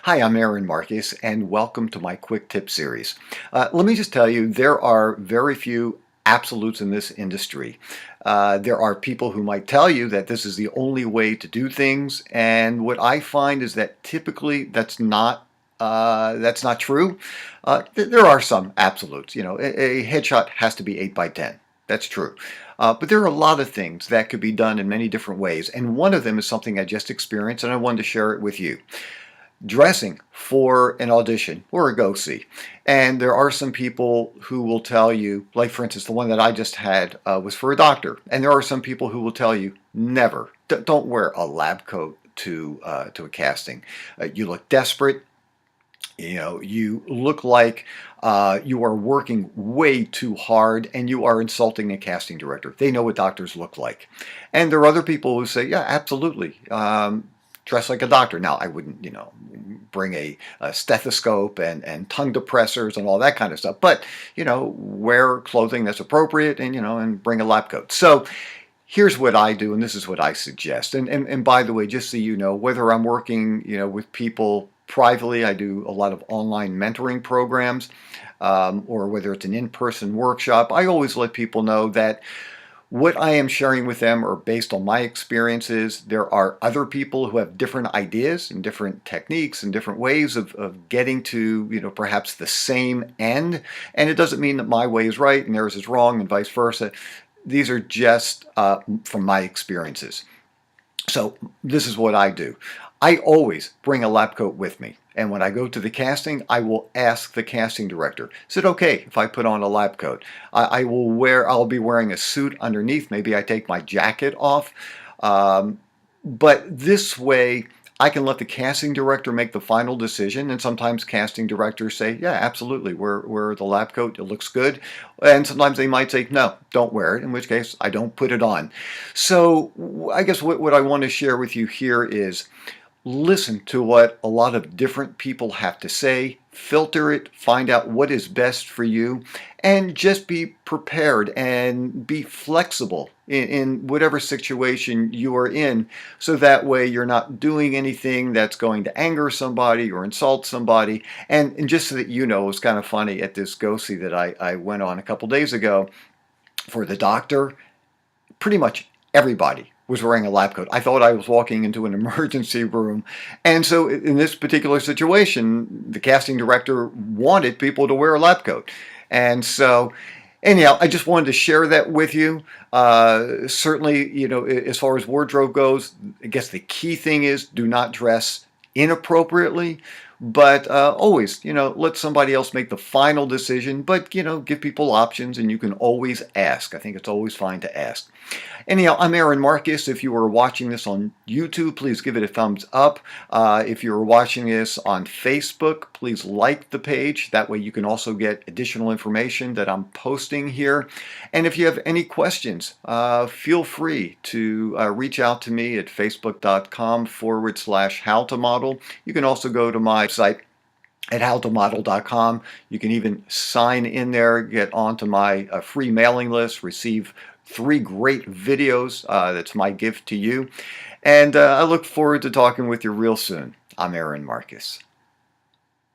Hi, I'm Aaron Marcus, and welcome to my quick tip series. Let me just tell you, there are very few absolutes in this industry. There are people who might tell you that this is the only way to do things, and what I find is that typically that's not true. There are some absolutes. You know, a headshot has to be 8 by 10. That's true. But there are a lot of things that could be done in many different ways, and one of them is something I just experienced, and I wanted to share it with you. Dressing for an audition or a go-see. And there are some people who will tell you, like for instance, the one that I just had was for a doctor. And there are some people who will tell you, never, don't wear a lab coat to a casting. You look desperate. You know, you look like you are working way too hard and you are insulting a casting director. They know what doctors look like. And there are other people who say, yeah, absolutely. Dress like a doctor. Now, I wouldn't, bring a stethoscope and tongue depressors and all that kind of stuff, but, wear clothing that's appropriate and bring a lab coat. So here's what I do, and this is what I suggest. And by the way, just so you know, whether I'm working, with people privately, I do a lot of online mentoring programs, or whether it's an in-person workshop, I always let people know that what I am sharing with them are based on my experiences. There are other people who have different ideas and different techniques and different ways of getting to, perhaps the same end. And it doesn't mean that my way is right and theirs is wrong and vice versa. These are just from my experiences. So this is what I do. I always bring a lab coat with me. And when I go to the casting, I will ask the casting director, is it okay if I put on a lab coat? I'll be wearing a suit underneath. Maybe I take my jacket off. But this way, I can let the casting director make the final decision. And sometimes casting directors say, yeah, absolutely, wear the lab coat. It looks good. And sometimes they might say, no, don't wear it, in which case I don't put it on. So I guess what I want to share with you here is listen to what a lot of different people have to say, filter it, find out what is best for you, and just be prepared and be flexible in whatever situation you are in, so that way you're not doing anything that's going to anger somebody or insult somebody. And just so that you know, it was kind of funny at this go-see that I went on a couple days ago for the doctor. Pretty much everybody was wearing a lab coat. I thought I was walking into an emergency room. And so in this particular situation, the casting director wanted people to wear a lab coat. And so anyhow, I just wanted to share that with you. Certainly, as far as wardrobe goes, I guess the key thing is do not dress inappropriately, but always, let somebody else make the final decision, but, give people options, and you can always ask. I think it's always fine to ask. Anyhow, I'm Aaron Marcus. If you are watching this on YouTube, please give it a thumbs up. If you're watching this on Facebook, please like the page. That way you can also get additional information that I'm posting here. And if you have any questions, feel free to reach out to me at facebook.com/howtomodel. You can also go to my site at howtomodel.com. You can even sign in there, get onto my free mailing list, receive 3 great videos. That's my gift to you. And I look forward to talking with you real soon. I'm Aaron Marcus.